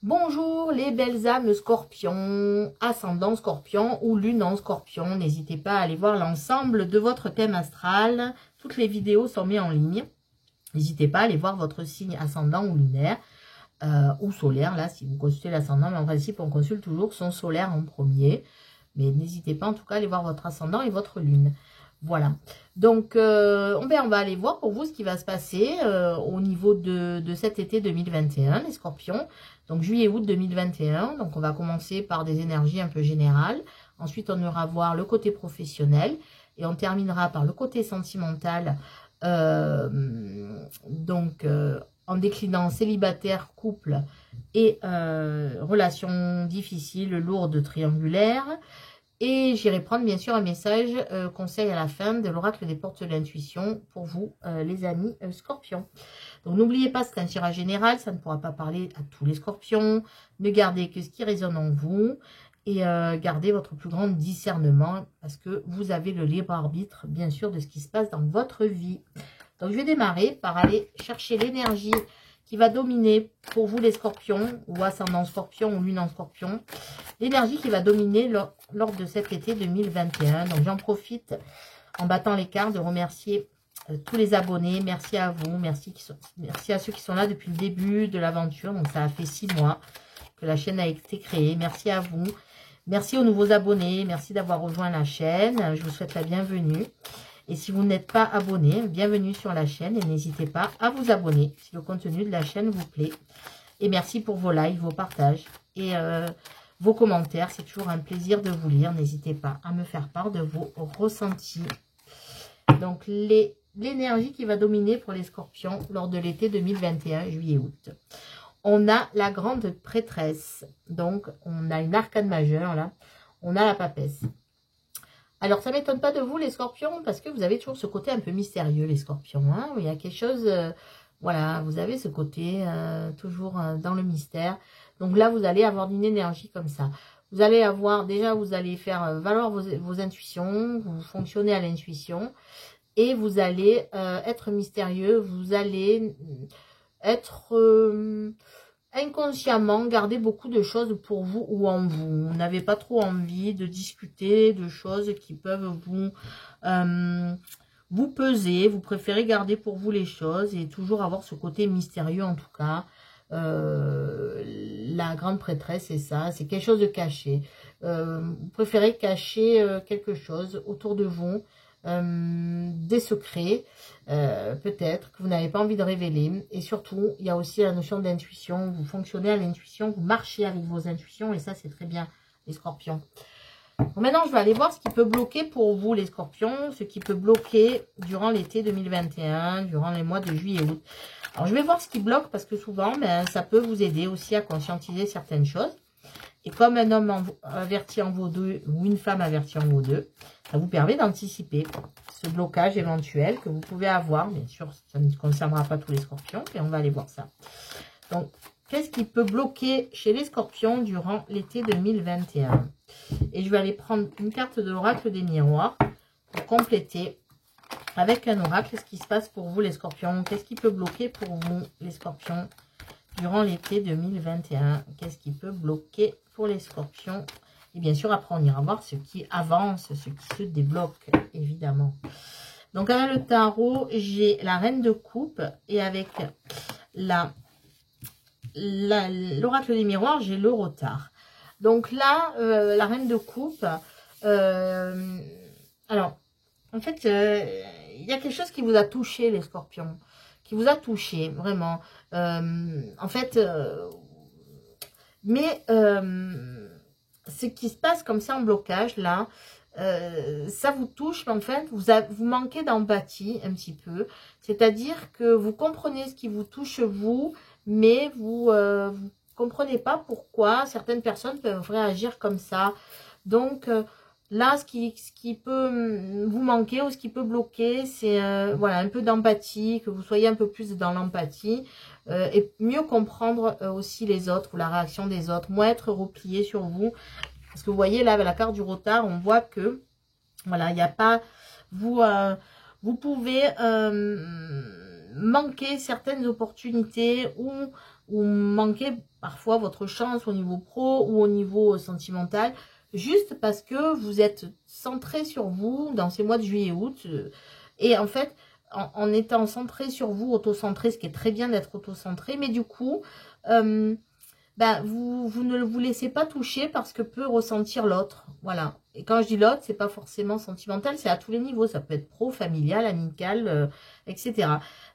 Bonjour les belles âmes scorpions, ascendant scorpion ou lune en scorpion. N'hésitez pas à aller voir l'ensemble de votre thème astral. Toutes les vidéos sont mises en ligne. N'hésitez pas à aller voir votre signe ascendant ou lunaire ou solaire. Là, si vous consultez l'ascendant, mais en principe, on consulte toujours son solaire en premier. Mais n'hésitez pas en tout cas à aller voir votre ascendant et votre lune. Voilà, donc on va aller voir pour vous ce qui va se passer au niveau de cet été 2021, les scorpions, donc juillet-août 2021. Donc on va commencer par des énergies un peu générales, ensuite on ira voir le côté professionnel et on terminera par le côté sentimental, en déclinant célibataire, couple et relations difficiles, lourdes, triangulaires. Et j'irai prendre bien sûr un message conseil à la fin de l'oracle des portes de l'intuition pour vous les amis scorpions. Donc n'oubliez pas, c'est un tirage général, ça ne pourra pas parler à tous les scorpions. Ne gardez que ce qui résonne en vous et gardez votre plus grand discernement parce que vous avez le libre arbitre bien sûr de ce qui se passe dans votre vie. Donc je vais démarrer par aller chercher l'énergie qui va dominer pour vous les scorpions, ou ascendant scorpion, ou lune en scorpion. L'énergie qui va dominer lors de cet été 2021. Donc j'en profite en battant les cartes de remercier tous les abonnés. Merci à vous, merci à ceux qui sont là depuis le début de l'aventure. Donc ça a fait 6 mois que la chaîne a été créée. Merci à vous. Merci aux nouveaux abonnés. Merci d'avoir rejoint la chaîne. Je vous souhaite la bienvenue. Et si vous n'êtes pas abonné, bienvenue sur la chaîne et n'hésitez pas à vous abonner si le contenu de la chaîne vous plaît. Et merci pour vos likes, vos partages et vos commentaires. C'est toujours un plaisir de vous lire. N'hésitez pas à me faire part de vos ressentis. Donc, l'énergie qui va dominer pour les scorpions lors de l'été 2021, juillet-août. On a la grande prêtresse. Donc, on a une arcane majeure là. On a la papesse. Alors, ça ne m'étonne pas de vous, les scorpions, parce que vous avez toujours ce côté un peu mystérieux, les scorpions. Hein, où il y a quelque chose, voilà, vous avez ce côté toujours dans le mystère. Donc là, vous allez avoir une énergie comme ça. Vous allez avoir, déjà, vous allez faire valoir vos intuitions, vous fonctionnez à l'intuition, et vous allez être mystérieux, vous allez être... inconsciemment, gardez beaucoup de choses pour vous ou en vous. Vous n'avez pas trop envie de discuter de choses qui peuvent vous peser. Vous préférez garder pour vous les choses et toujours avoir ce côté mystérieux en tout cas. La grande prêtresse, c'est ça. C'est quelque chose de caché. Vous préférez cacher quelque chose autour de vous. Des secrets peut-être que vous n'avez pas envie de révéler, et surtout il y a aussi la notion d'intuition. Vous fonctionnez à l'intuition, vous marchez avec vos intuitions et ça c'est très bien les scorpions. Bon, maintenant je vais aller voir ce qui peut bloquer pour vous les scorpions, ce qui peut bloquer durant l'été 2021, durant les mois de juillet et août. Alors je vais voir ce qui bloque parce que souvent ça peut vous aider aussi à conscientiser certaines choses. Et comme un homme averti en vaut deux, ou une femme avertie en vaut deux, ça vous permet d'anticiper ce blocage éventuel que vous pouvez avoir. Bien sûr, ça ne concernera pas tous les scorpions, et on va aller voir ça. Donc, qu'est-ce qui peut bloquer chez les scorpions durant l'été 2021? Et je vais aller prendre une carte de l'oracle des miroirs pour compléter avec un oracle ce qui se passe pour vous les scorpions. Qu'est-ce qui peut bloquer pour vous les scorpions durant l'été 2021? Qu'est-ce qui peut bloquer pour les scorpions? Et bien sûr, après, on ira voir ce qui avance, ce qui se débloque, évidemment. Donc, avec le tarot, j'ai la reine de coupe. Et avec l'oracle des miroirs, j'ai le retard. Donc là, la reine de coupe, alors, en fait, il y a quelque chose qui vous a touché, les scorpions. Qui vous a touché, vraiment. En fait, ce qui se passe comme ça en blocage, là, ça vous touche, mais en fait, vous manquez d'empathie un petit peu. C'est-à-dire que vous comprenez ce qui vous touche, vous, mais vous comprenez pas pourquoi certaines personnes peuvent réagir comme ça. Donc, là, ce qui peut vous manquer ou ce qui peut bloquer, c'est voilà, un peu d'empathie, que vous soyez un peu plus dans l'empathie et mieux comprendre aussi les autres ou la réaction des autres, moins être replié sur vous. Parce que vous voyez là, avec la carte du retard, on voit que voilà, il n'y a pas... Vous pouvez manquer certaines opportunités ou ou manquez parfois votre chance au niveau pro ou au niveau sentimental, juste parce que vous êtes centré sur vous dans ces mois de juillet-août. Et en fait, en étant centré sur vous, auto-centré, ce qui est très bien d'être auto-centré, mais du coup, vous ne vous laissez pas toucher par ce que peut ressentir l'autre. Voilà. Et quand je dis l'autre, c'est pas forcément sentimental, c'est à tous les niveaux. Ça peut être pro, familial, amical, etc.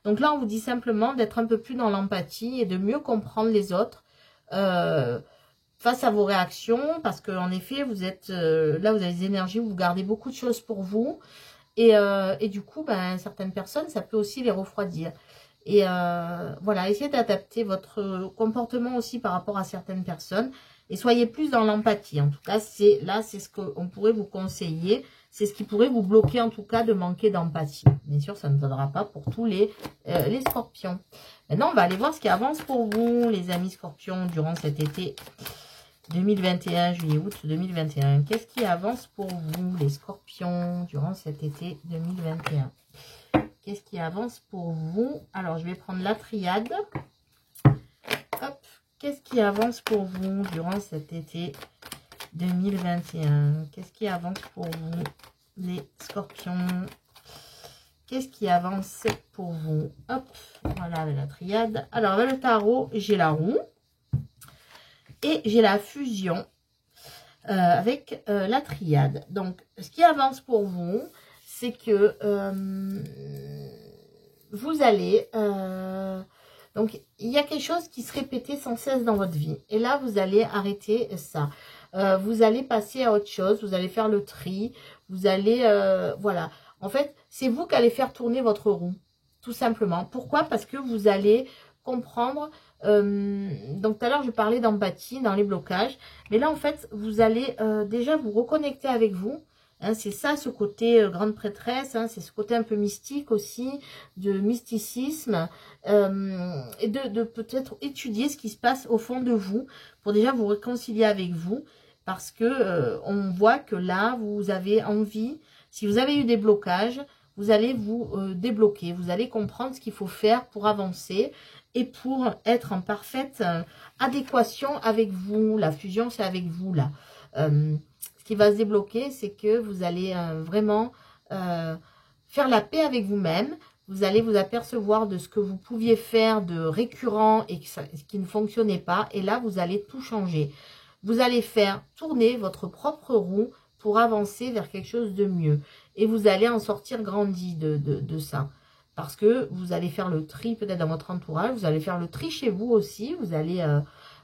Donc là, on vous dit simplement d'être un peu plus dans l'empathie et de mieux comprendre les autres face à vos réactions. Parce qu'en effet, vous êtes là, vous avez des énergies, vous gardez beaucoup de choses pour vous. Et du coup, certaines personnes, ça peut aussi les refroidir. Et voilà, essayez d'adapter votre comportement aussi par rapport à certaines personnes. Et soyez plus dans l'empathie. En tout cas, c'est ce qu'on pourrait vous conseiller. C'est ce qui pourrait vous bloquer, en tout cas, de manquer d'empathie. Bien sûr, ça ne donnera pas pour tous les scorpions. Maintenant, on va aller voir ce qui avance pour vous, les amis scorpions, durant cet été 2021, juillet-août 2021. Qu'est-ce qui avance pour vous, les scorpions, durant cet été 2021? Qu'est-ce qui avance pour vous? Alors, je vais prendre la triade. Hop. Qu'est-ce qui avance pour vous durant cet été 2021? Qu'est-ce qui avance pour vous, les scorpions? Qu'est-ce qui avance pour vous? Hop. Voilà, la triade. Alors, avec le tarot, j'ai la roue. Et j'ai la fusion avec la triade. Donc, ce qui avance pour vous, c'est que vous allez... donc, il y a quelque chose qui se répétait sans cesse dans votre vie. Et là, vous allez arrêter ça. Vous allez passer à autre chose. Vous allez faire le tri. Vous allez... voilà. En fait, c'est vous qui allez faire tourner votre roue. Tout simplement. Pourquoi? Parce que vous allez comprendre... donc, tout à l'heure, je parlais d'empathie dans les blocages. Mais là, en fait, vous allez déjà vous reconnecter avec vous. Hein, c'est ça, ce côté grande prêtresse, hein, c'est ce côté un peu mystique aussi, de mysticisme, et de peut-être étudier ce qui se passe au fond de vous, pour déjà vous réconcilier avec vous, parce que on voit que là, vous avez envie, si vous avez eu des blocages, vous allez vous débloquer, vous allez comprendre ce qu'il faut faire pour avancer, et pour être en parfaite adéquation avec vous. La fusion, c'est avec vous, là. Ce qui va se débloquer, c'est que vous allez vraiment faire la paix avec vous-même. Vous allez vous apercevoir de ce que vous pouviez faire de récurrent et qui ne fonctionnait pas. Et là, vous allez tout changer. Vous allez faire tourner votre propre roue pour avancer vers quelque chose de mieux. Et vous allez en sortir grandi de ça. Parce que vous allez faire le tri peut-être dans votre entourage. Vous allez faire le tri chez vous aussi. Vous allez,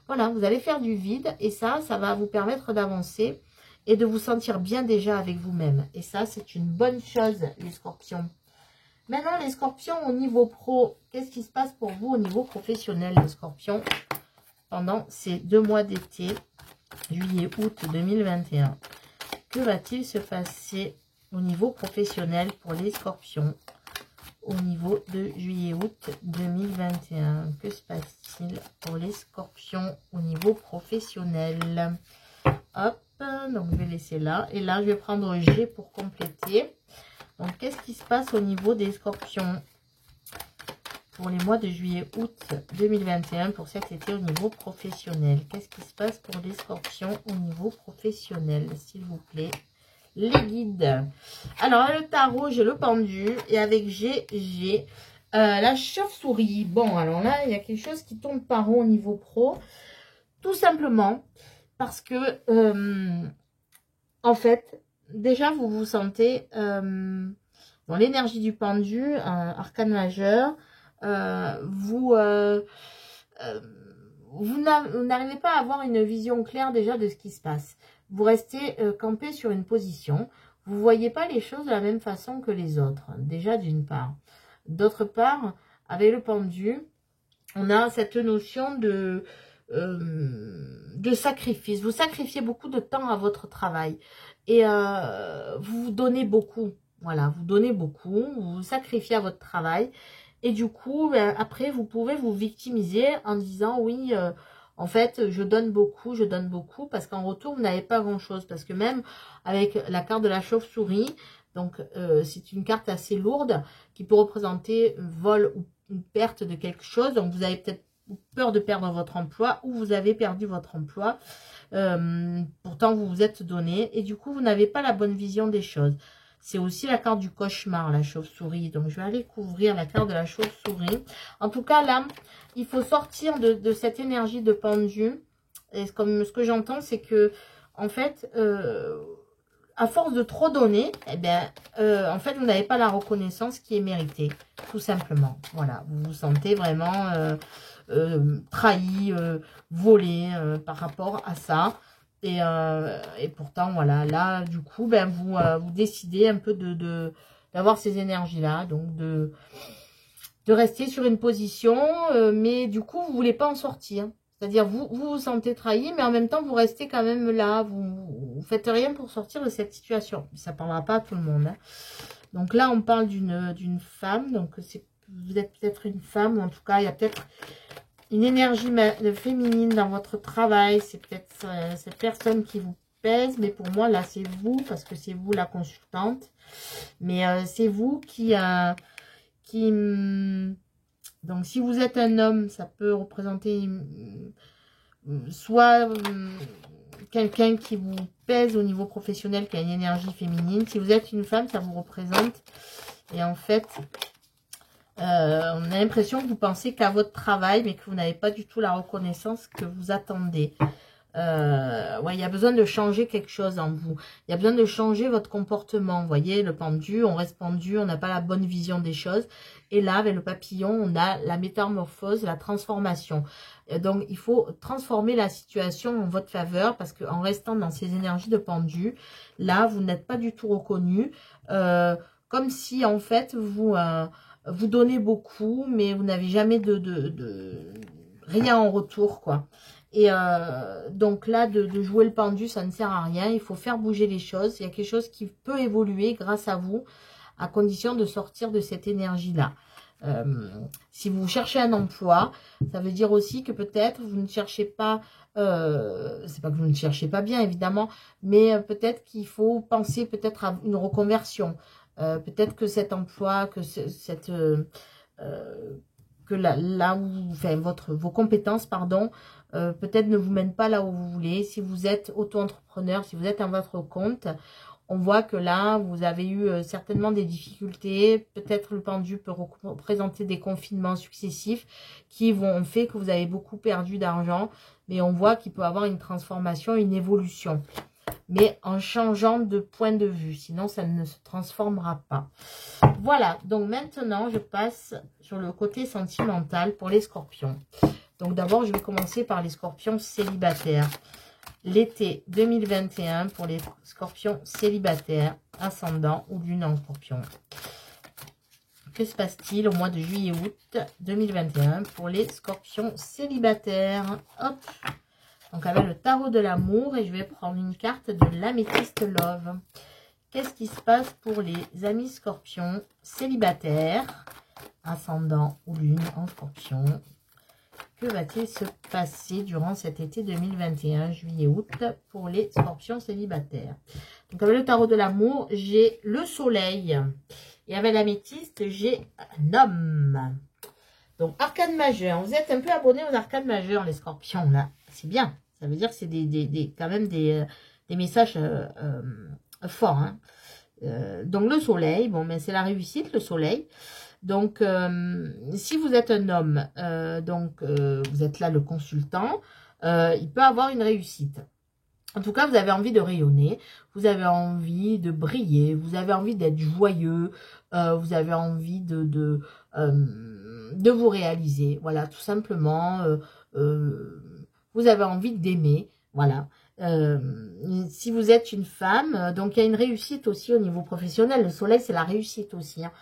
voilà, vous allez faire du vide. Et ça va vous permettre d'avancer et de vous sentir bien déjà avec vous-même. Et ça, c'est une bonne chose, les scorpions. Maintenant, les scorpions, au niveau pro, qu'est-ce qui se passe pour vous au niveau professionnel, les scorpions, pendant ces 2 mois d'été, juillet-août 2021? Que va-t-il se passer au niveau professionnel pour les scorpions au niveau de juillet-août 2021? Que se passe-t-il pour les scorpions au niveau professionnel? Hop, donc je vais laisser là. Et là, je vais prendre G pour compléter. Donc, qu'est-ce qui se passe au niveau des scorpions pour les mois de juillet-août 2021 pour cet été au niveau professionnel? Qu'est-ce qui se passe pour les scorpions au niveau professionnel, s'il vous plaît, les guides? Alors, le tarot, j'ai le pendu. Et avec G, j'ai la chauve-souris. Bon, alors là, il y a quelque chose qui tombe par rond au niveau pro. Tout simplement... parce que, en fait, déjà, vous vous sentez dans l'énergie du pendu, arcane majeur. Vous n'arrivez pas à avoir une vision claire déjà de ce qui se passe. Vous restez campé sur une position. Vous ne voyez pas les choses de la même façon que les autres, déjà d'une part. D'autre part, avec le pendu, on a cette notion de sacrifice. Vous sacrifiez beaucoup de temps à votre travail et vous vous donnez beaucoup. Voilà, vous donnez beaucoup, vous vous sacrifiez à votre travail et du coup, après, vous pouvez vous victimiser en disant oui, en fait, je donne beaucoup parce qu'en retour, vous n'avez pas grand-chose. Parce que même avec la carte de la chauve-souris, donc c'est une carte assez lourde qui peut représenter vol ou une perte de quelque chose. Donc, vous avez peut-être peur de perdre votre emploi ou vous avez perdu votre emploi. Pourtant, vous vous êtes donné et du coup, vous n'avez pas la bonne vision des choses. C'est aussi la carte du cauchemar, la chauve-souris. Donc, je vais aller couvrir la carte de la chauve-souris. En tout cas, là, il faut sortir de cette énergie de pendu. Et comme ce que j'entends, c'est que, en fait, à force de trop donner, eh bien, en fait, vous n'avez pas la reconnaissance qui est méritée, tout simplement. Voilà, vous vous sentez vraiment trahi, volé par rapport à ça. Et pourtant, voilà, là, du coup, ben, vous décidez un peu d'avoir ces énergies-là, donc de rester sur une position, mais du coup, vous voulez pas en sortir. C'est-à-dire, vous sentez trahi, mais en même temps, vous restez quand même là. Vous faites rien pour sortir de cette situation. Ça ne parlera pas à tout le monde. Hein. Donc là, on parle d'une femme. Donc, vous êtes peut-être une femme, ou en tout cas, il y a peut-être une énergie féminine dans votre travail. C'est peut-être cette personne qui vous pèse. Mais pour moi, là, c'est vous, parce que c'est vous la consultante. Mais c'est vous qui... Donc, si vous êtes un homme, ça peut représenter soit quelqu'un qui vous pèse au niveau professionnel, qui a une énergie féminine. Si vous êtes une femme, ça vous représente. Et en fait, on a l'impression que vous pensez qu'à votre travail, mais que vous n'avez pas du tout la reconnaissance que vous attendez. Ouais, il y a besoin de changer quelque chose en vous. Il y a besoin de changer votre comportement. Vous voyez, le pendu, on reste pendu, on n'a pas la bonne vision des choses. Et là, avec le papillon, on a la métamorphose, la transformation. Donc, il faut transformer la situation en votre faveur parce qu'en restant dans ces énergies de pendu, là, vous n'êtes pas du tout reconnu. Comme si, en fait, vous donnez beaucoup, mais vous n'avez jamais rien en retour, quoi. Et donc là, de jouer le pendu, ça ne sert à rien. Il faut faire bouger les choses. Il y a quelque chose qui peut évoluer grâce à vous, à condition de sortir de cette énergie-là. Si vous cherchez un emploi, ça veut dire aussi que peut-être vous ne cherchez pas, c'est pas que vous ne cherchez pas bien évidemment, mais peut-être qu'il faut penser peut-être à une reconversion. Peut-être que cet emploi, que là où, enfin, vos compétences, pardon, peut-être ne vous mènent pas là où vous voulez. Si vous êtes auto-entrepreneur, si vous êtes à votre compte, on voit que là, vous avez eu certainement des difficultés. Peut-être le pendu peut représenter des confinements successifs qui ont fait que vous avez beaucoup perdu d'argent. Mais on voit qu'il peut y avoir une transformation, une évolution. Mais en changeant de point de vue. Sinon, ça ne se transformera pas. Voilà. Donc maintenant, je passe sur le côté sentimental pour les scorpions. Donc d'abord, je vais commencer par les scorpions célibataires. L'été 2021 pour les scorpions célibataires, ascendant ou lune en scorpion. Que se passe-t-il au mois de juillet-août 2021 pour les scorpions célibataires? Hop. Donc avec le tarot de l'amour et je vais prendre une carte de l'améthyste love. Qu'est-ce qui se passe pour les amis scorpions célibataires, ascendant ou lune en scorpion? Que va-t-il se passer durant cet été 2021, juillet-août, pour les scorpions célibataires? Donc, avec le tarot de l'amour, j'ai le soleil. Et avec l'améthyste, j'ai un homme. Donc, arcane majeur. Vous êtes un peu abonnés aux arcanes majeurs, les scorpions, là. C'est bien. Ça veut dire que c'est quand même des messages forts. Hein. Donc, le soleil, bon, ben, c'est la réussite, le soleil. Donc, si vous êtes un homme, vous êtes là le consultant, il peut avoir une réussite. En tout cas, vous avez envie de rayonner, vous avez envie de briller, vous avez envie d'être joyeux, vous avez envie de vous réaliser. Voilà, tout simplement, vous avez envie d'aimer. Voilà. Si vous êtes une femme, donc il y a une réussite aussi au niveau professionnel. Le soleil, c'est la réussite aussi, hein.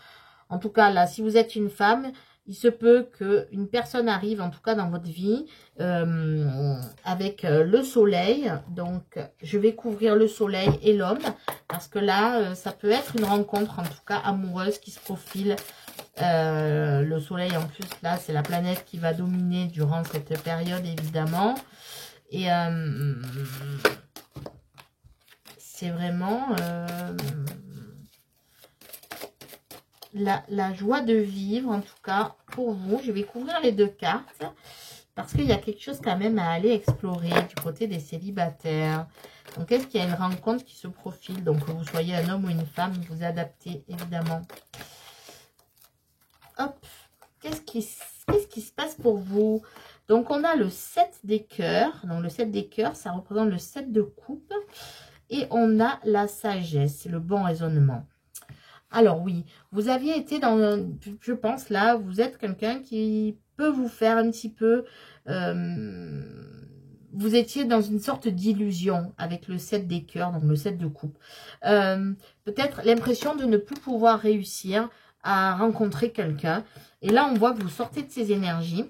En tout cas, là, si vous êtes une femme, il se peut qu'une personne arrive, en tout cas dans votre vie, avec le soleil. Donc, je vais couvrir le soleil et l'homme, parce que là, ça peut être une rencontre, en tout cas amoureuse, qui se profile. Le soleil, en plus, là, c'est la planète qui va dominer durant cette période, évidemment. Et c'est vraiment... la joie de vivre, en tout cas, pour vous. Je vais couvrir les deux cartes. Parce qu'il y a quelque chose quand même à aller explorer du côté des célibataires. Donc, est-ce qu'il y a une rencontre qui se profile? Donc, que vous soyez un homme ou une femme, vous adaptez, évidemment. Hop, qu'est-ce qui se passe pour vous? Donc, on a le 7 des cœurs. Donc, le 7 des cœurs, ça représente le 7 de coupe. Et on a la sagesse, le bon raisonnement. Alors, oui, vous aviez été dans, je pense, là, vous êtes quelqu'un qui peut vous faire un petit peu... vous étiez dans une sorte d'illusion avec le 7 des cœurs, donc le 7 de coupe. Peut-être l'impression de ne plus pouvoir réussir à rencontrer quelqu'un. Et là, on voit que vous sortez de ces énergies.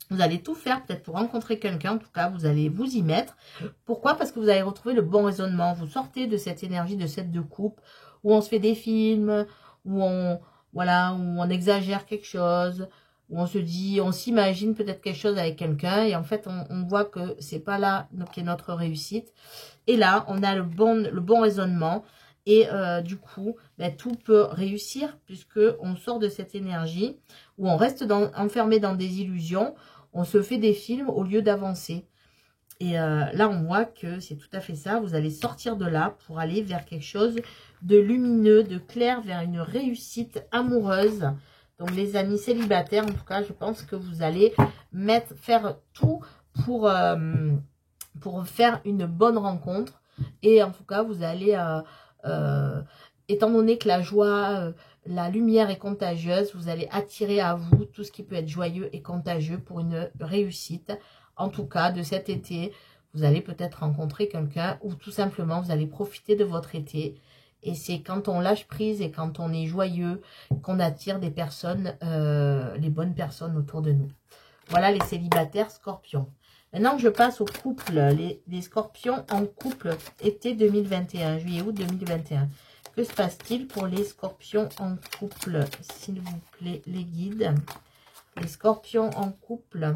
Vous allez tout faire peut-être pour rencontrer quelqu'un. En tout cas, vous allez vous y mettre. Pourquoi? Parce que vous allez retrouver le bon raisonnement. Vous sortez de cette énergie de 7 de coupe où on se fait des films, où on, voilà, où on exagère quelque chose, où on se dit, on s'imagine peut-être quelque chose avec quelqu'un. Et en fait, on voit que c'est pas là qu'est notre réussite. Et là, on a le bon raisonnement. Et du coup, ben, tout peut réussir puisque on sort de cette énergie où on reste enfermé dans des illusions. On se fait des films au lieu d'avancer. Et là, on voit que c'est tout à fait ça. Vous allez sortir de là pour aller vers quelque chose de lumineux, de clair, vers une réussite amoureuse. Donc, les amis célibataires, en tout cas, je pense que vous allez faire tout pour faire une bonne rencontre. Et en tout cas, vous allez... étant donné que la joie, la lumière est contagieuse, vous allez attirer à vous tout ce qui peut être joyeux et contagieux pour une réussite. En tout cas, de cet été, vous allez peut-être rencontrer quelqu'un ou tout simplement, vous allez profiter de votre été. Et c'est quand on lâche prise et quand on est joyeux qu'on attire des personnes, les bonnes personnes autour de nous. Voilà les célibataires scorpions. Maintenant, je passe au couple, les scorpions en couple été 2021, juillet-août 2021. Que se passe-t-il pour les scorpions en couple, s'il vous plaît, les guides? Les scorpions en couple.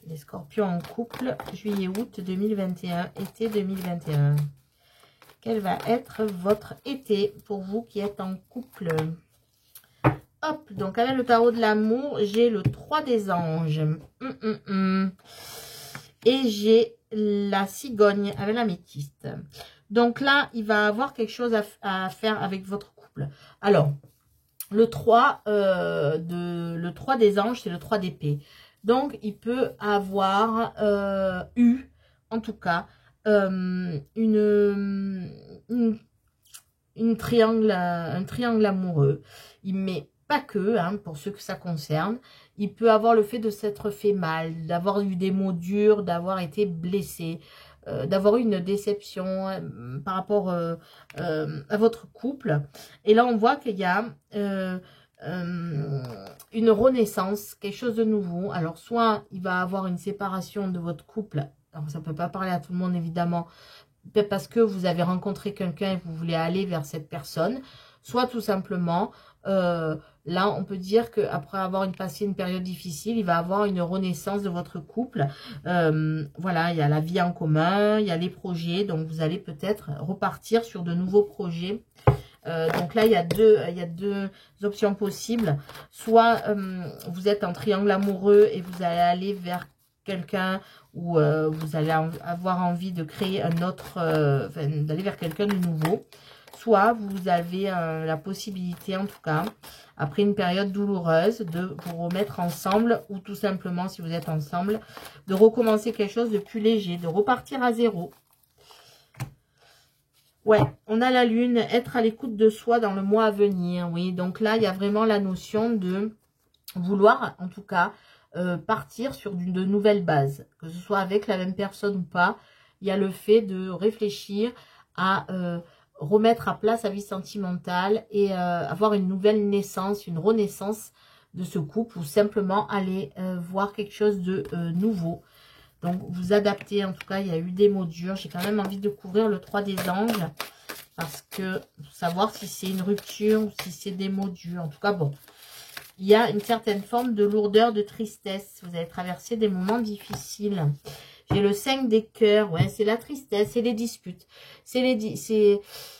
Les scorpions en couple, juillet-août 2021, été 2021. Quel va être votre été pour vous qui êtes en couple? Hop, donc avec le tarot de l'amour, j'ai le 3 des anges. Et j'ai la cigogne avec la métiste. Donc là, il va avoir quelque chose à faire avec votre couple. Alors, le 3 des anges, c'est le 3 d'épée. Donc, il peut avoir eu, en tout cas, un triangle amoureux. Il met pas que, hein, pour ceux que ça concerne. Il peut avoir le fait de s'être fait mal, d'avoir eu des mots durs, d'avoir été blessé, d'avoir eu une déception par rapport à votre couple. Et là, on voit qu'il y a une renaissance, quelque chose de nouveau. Alors, soit il va avoir une séparation de votre couple. Alors, ça ne peut pas parler à tout le monde, évidemment. Peut-être parce que vous avez rencontré quelqu'un et vous voulez aller vers cette personne. Soit tout simplement, là, on peut dire qu'après avoir passé une période difficile, il va avoir une renaissance de votre couple. Voilà, il y a la vie en commun, il y a les projets. Donc, vous allez peut-être repartir sur de nouveaux projets. Donc là, il y a deux options possibles. Soit vous êtes en triangle amoureux et vous allez aller vers quelqu'un où vous allez avoir envie de créer un autre, d'aller vers quelqu'un de nouveau. Soit vous avez la possibilité, en tout cas, après une période douloureuse, de vous remettre ensemble, ou tout simplement, si vous êtes ensemble, de recommencer quelque chose de plus léger, de repartir à zéro. Ouais, on a la lune, être à l'écoute de soi dans le mois à venir. Oui, donc là, il y a vraiment la notion de vouloir, en tout cas, partir sur de nouvelles bases. Que ce soit avec la même personne ou pas, il y a le fait de réfléchir à remettre à plat sa vie sentimentale et avoir une nouvelle naissance, une renaissance de ce couple ou simplement aller voir quelque chose de nouveau. Donc, vous adaptez. En tout cas, il y a eu des mots durs. J'ai quand même envie de couvrir le 3 des anges. Parce que, pour savoir si c'est une rupture ou si c'est des mots durs. En tout cas, bon. Il y a une certaine forme de lourdeur, de tristesse. Vous allez traverser des moments difficiles. J'ai le 5 des cœurs. Ouais, c'est la tristesse. C'est les disputes. C'est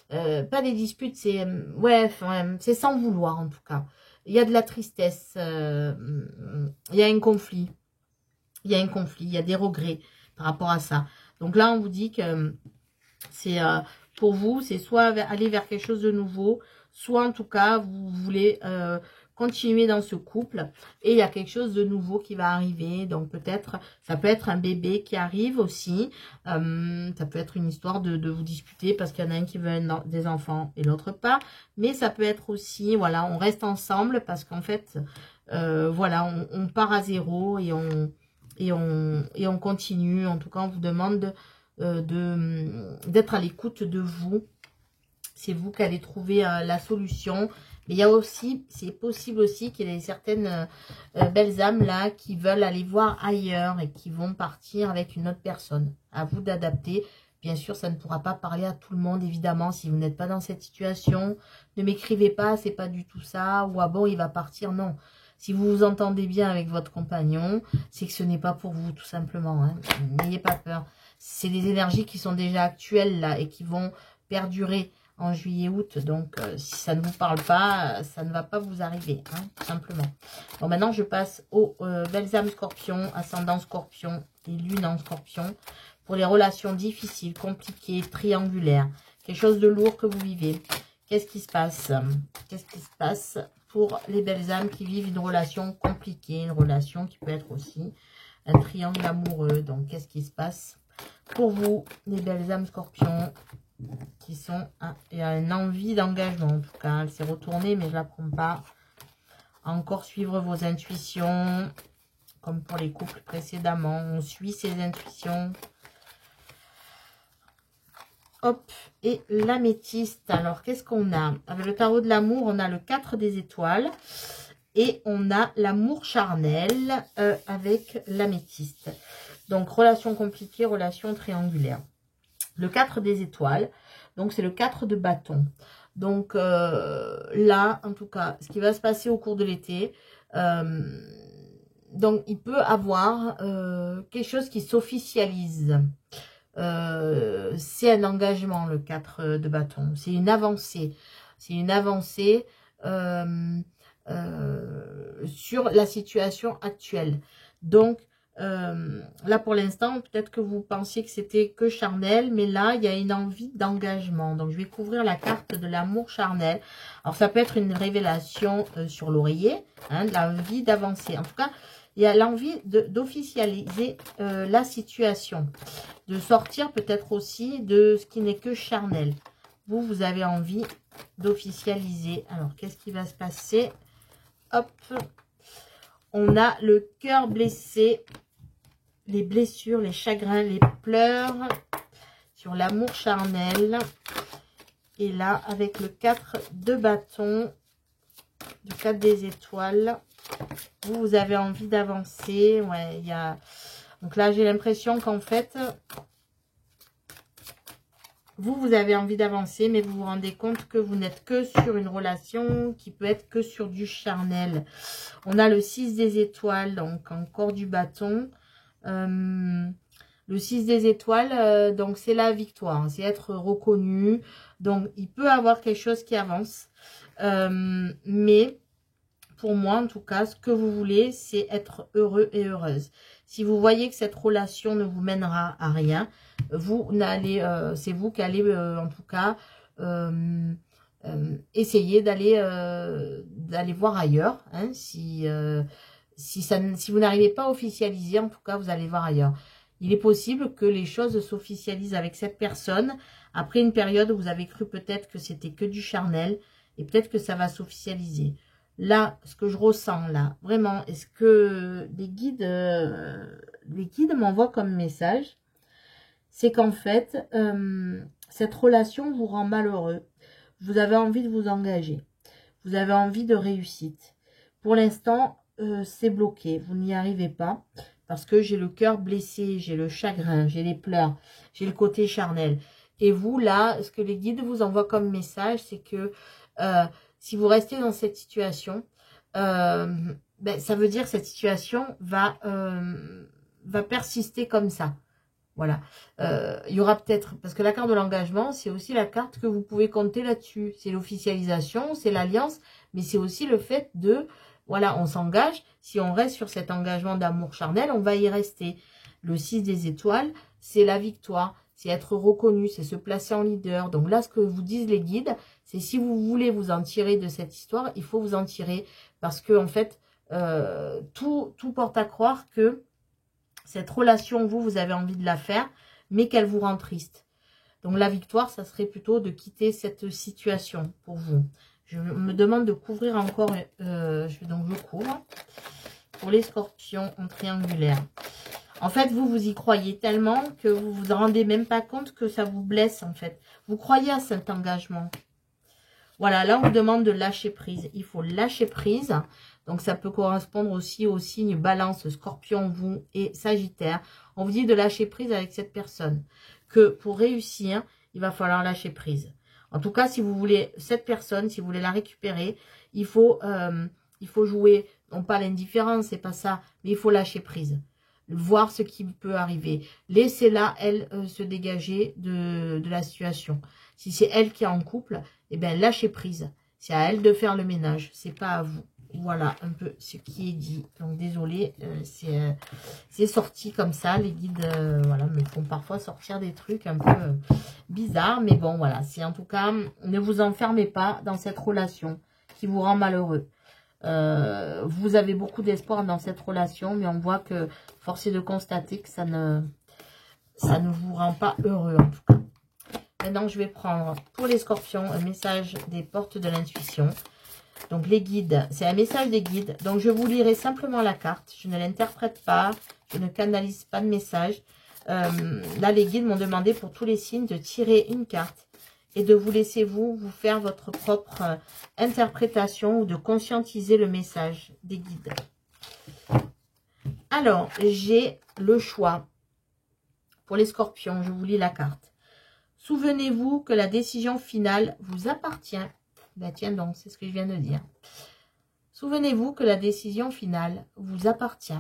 pas des disputes. C'est... ouais, c'est sans vouloir, en tout cas. il y a de la tristesse, il y a un conflit. Il y a un conflit, il y a des regrets par rapport à ça. Donc là, on vous dit que c'est pour vous, c'est soit aller vers quelque chose de nouveau, soit en tout cas, vous voulez continuer dans ce couple et il y a quelque chose de nouveau qui va arriver. Donc peut-être, ça peut être un bébé qui arrive aussi. Ça peut être une histoire de vous disputer parce qu'il y en a un qui veut des enfants et l'autre pas. Mais ça peut être aussi, voilà, on reste ensemble parce qu'en fait, voilà, on part à zéro et on continue. En tout cas, on vous demande d'être à l'écoute de vous. C'est vous qui allez trouver la solution. Mais il y a aussi, c'est possible aussi qu'il y ait certaines belles âmes là qui veulent aller voir ailleurs et qui vont partir avec une autre personne. À vous d'adapter. Bien sûr, ça ne pourra pas parler à tout le monde, évidemment. Si vous n'êtes pas dans cette situation, ne m'écrivez pas, c'est pas du tout ça. Ou ah bon, il va partir. Non. Si vous vous entendez bien avec votre compagnon, c'est que ce n'est pas pour vous, tout simplement. Hein. N'ayez pas peur. C'est des énergies qui sont déjà actuelles là et qui vont perdurer en juillet-août. Donc, si ça ne vous parle pas, ça ne va pas vous arriver, hein, tout simplement. Bon, maintenant, je passe aux belles âmes scorpions, ascendant scorpion et lune en scorpion. Pour les relations difficiles, compliquées, triangulaires. Quelque chose de lourd que vous vivez. Qu'est-ce qui se passe? Qu'est-ce qui se passe pour les belles âmes qui vivent une relation compliquée, une relation qui peut être aussi un triangle amoureux? Donc, qu'est-ce qui se passe pour vous, les belles âmes scorpions, qui sont... il y a une envie d'engagement, en tout cas. Elle s'est retournée, mais je ne la prends pas. Encore suivre vos intuitions, comme pour les couples précédemment. On suit ses intuitions. Hop, et l'améthyste. Alors, qu'est-ce qu'on a? Avec le tarot de l'amour, on a le 4 des étoiles. Et on a l'amour charnel avec l'améthyste. Donc, relation compliquée, relation triangulaire. Le 4 des étoiles, donc c'est le 4 de bâton. Donc là, en tout cas, ce qui va se passer au cours de l'été, donc il peut avoir quelque chose qui s'officialise. C'est un engagement, le 4 de bâton. C'est une avancée. C'est une avancée sur la situation actuelle. Donc, là pour l'instant, peut-être que vous pensiez que c'était que charnel, mais là, il y a une envie d'engagement. Donc, je vais couvrir la carte de l'amour charnel. Alors, ça peut être une révélation sur l'oreiller, hein, de l'envie d'avancer. En tout cas, il y a l'envie d'officialiser la situation, de sortir peut-être aussi de ce qui n'est que charnel. Vous avez envie d'officialiser. Alors, qu'est-ce qui va se passer? Hop, on a le cœur blessé, les blessures, les chagrins, les pleurs sur l'amour charnel. Et là, avec le 4 de bâton, le 4 des étoiles, vous avez envie d'avancer. Ouais, il y a... Donc là, j'ai l'impression qu'en fait, vous avez envie d'avancer, mais vous vous rendez compte que vous n'êtes que sur une relation qui peut être que sur du charnel. On a le 6 des étoiles, donc encore du bâton. Le 6 des étoiles, donc c'est la victoire, c'est être reconnu. Donc, il peut avoir quelque chose qui avance. Mais pour moi, en tout cas, ce que vous voulez, c'est être heureux et heureuse. Si vous voyez que cette relation ne vous mènera à rien, vous n'allez, c'est vous qui allez, en tout cas, essayer d'aller voir ailleurs. Hein, si vous n'arrivez pas à officialiser, en tout cas, vous allez voir ailleurs. Il est possible que les choses s'officialisent avec cette personne après une période où vous avez cru peut-être que c'était que du charnel et peut-être que ça va s'officialiser. Là, ce que je ressens là, vraiment, est-ce que les guides m'envoient comme message, c'est qu'en fait, cette relation vous rend malheureux. Vous avez envie de vous engager. Vous avez envie de réussite. Pour l'instant, c'est bloqué. Vous n'y arrivez pas parce que j'ai le cœur blessé, j'ai le chagrin, j'ai les pleurs, j'ai le côté charnel. Et vous, là, ce que les guides vous envoient comme message, c'est que si vous restez dans cette situation, ça veut dire que cette situation va persister comme ça. Voilà. Il y aura peut-être, parce que la carte de l'engagement, c'est aussi la carte que vous pouvez compter là-dessus. C'est l'officialisation, c'est l'alliance, mais c'est aussi le fait de, voilà, on s'engage. Si on reste sur cet engagement d'amour charnel, on va y rester. Le 6 des étoiles, c'est la victoire, c'est être reconnu, c'est se placer en leader. Donc là, ce que vous disent les guides, c'est si vous voulez vous en tirer de cette histoire, il faut vous en tirer. Parce que, en fait, tout porte à croire que cette relation, vous avez envie de la faire, mais qu'elle vous rend triste. Donc la victoire, ça serait plutôt de quitter cette situation pour vous. Je me demande de couvrir encore, donc je couvre. Pour les scorpions en triangulaire. En fait, vous y croyez tellement que vous vous rendez même pas compte que ça vous blesse, en fait. Vous croyez à cet engagement. Voilà, là, on vous demande de lâcher prise. Il faut lâcher prise. Donc, ça peut correspondre aussi aux signes balance, scorpion, vous et sagittaire. On vous dit de lâcher prise avec cette personne. Que pour réussir, il va falloir lâcher prise. En tout cas, si vous voulez cette personne, si vous voulez la récupérer, il faut jouer, non pas l'indifférence, c'est pas ça, mais il faut lâcher prise. Voir ce qui peut arriver. Laissez-la, elle, se dégager de la situation. Si c'est elle qui est en couple, eh bien, lâchez prise. C'est à elle de faire le ménage, c'est pas à vous. Voilà un peu ce qui est dit. Donc, désolé, c'est sorti comme ça. Les guides, voilà, me font parfois sortir des trucs un peu bizarres. Mais bon, voilà. C'est en tout cas, ne vous enfermez pas dans cette relation qui vous rend malheureux. Vous avez beaucoup d'espoir dans cette relation, mais on voit que, force est de constater que ça ne vous rend pas heureux, en tout cas. Maintenant, je vais prendre, pour les scorpions, un message des portes de l'intuition. Donc, les guides, c'est un message des guides. Donc, je vous lirai simplement la carte. Je ne l'interprète pas, je ne canalise pas de message. Là, les guides m'ont demandé pour tous les signes de tirer une carte et de vous laisser vous faire votre propre interprétation ou de conscientiser le message des guides. Alors, j'ai le choix. Pour les scorpions, je vous lis la carte. Souvenez-vous que la décision finale vous appartient. Ben tiens donc, c'est ce que je viens de dire. Souvenez-vous que la décision finale vous appartient.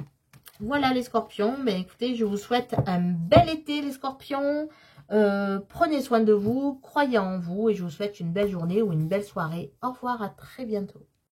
Voilà les scorpions. Ben écoutez, je vous souhaite un bel été les scorpions. Prenez soin de vous, croyez en vous et je vous souhaite une belle journée ou une belle soirée. Au revoir, à très bientôt.